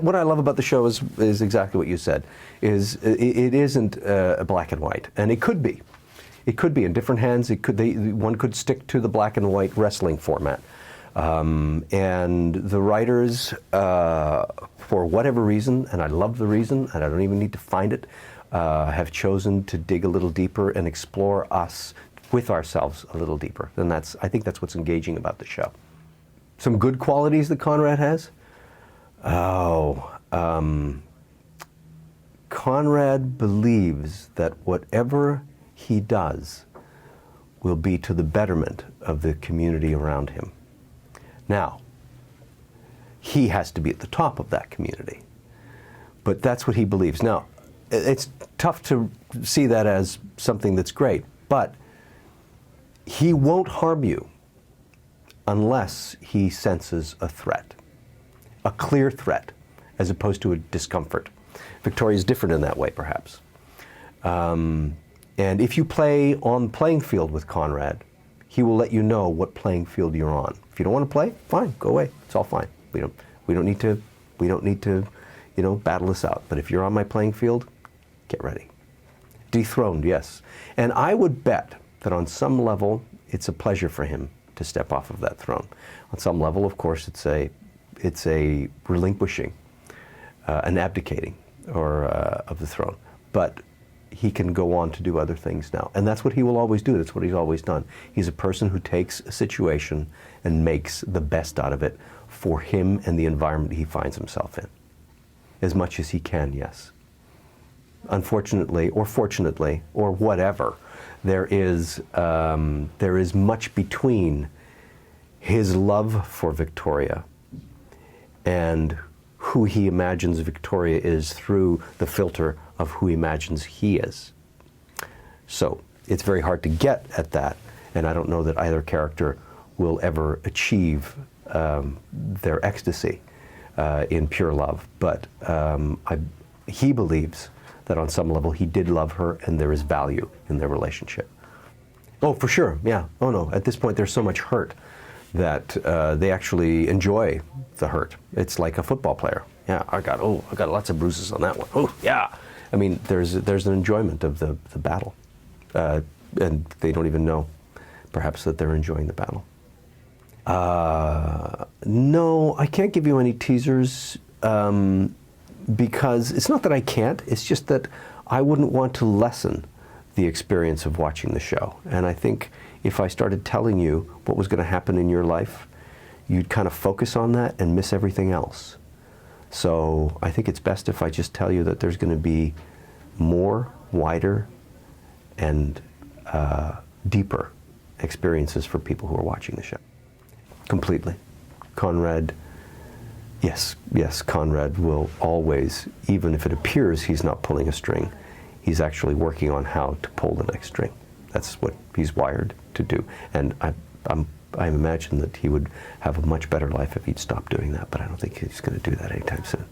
what I love about the show is exactly what you said. It isn't black and white, and it could be. It could be in different hands. One could stick to the black and white wrestling format, and the writers, for whatever reason, and I love the reason, and I don't even need to find it, have chosen to dig a little deeper and explore us with ourselves a little deeper. And I think that's what's engaging about the show. Some good qualities that Conrad has. Conrad believes that whatever he does will be to the betterment of the community around him. Now, he has to be at the top of that community, but that's what he believes. Now, it's tough to see that as something that's great, but he won't harm you unless he senses a threat, a clear threat, as opposed to a discomfort. Victoria is different in that way, perhaps. And if you play on the playing field with Conrad, he will let you know what playing field you're on. If you don't want to play, fine, go away. It's all fine. We don't need to, battle this out. But if you're on my playing field, get ready. Dethroned, yes. And I would bet that on some level, it's a pleasure for him to step off of that throne. On some level, of course, it's a relinquishing, an abdicating, of the throne. But he can go on to do other things now. And that's what he will always do. That's what he's always done. He's a person who takes a situation and makes the best out of it for him and the environment he finds himself in. As much as he can, yes. Unfortunately, or fortunately, or whatever, there is much between his love for Victoria and who he imagines Victoria is through the filter of who he imagines he is. So it's very hard to get at that, and I don't know that either character will ever achieve their ecstasy in pure love, but he believes that on some level he did love her and there is value in their relationship. Oh, for sure, yeah. Oh no, at this point there's so much hurt that they actually enjoy the hurt. It's like a football player. Yeah, I got lots of bruises on that one. Oh, yeah. I mean, there's an enjoyment of the battle. And they don't even know, perhaps, that they're enjoying the battle. No, I can't give you any teasers because it's not that I can't, it's just that I wouldn't want to lessen the experience of watching the show. And I think if I started telling you what was going to happen in your life, you'd kind of focus on that and miss everything else. So I think it's best if I just tell you that there's going to be more, wider, and deeper experiences for people who are watching the show. Completely. Conrad, yes, Conrad will always, even if it appears he's not pulling a string, he's actually working on how to pull the next string. That's what he's wired to do. And I imagine that he would have a much better life if he'd stopped doing that, but I don't think he's going to do that anytime soon.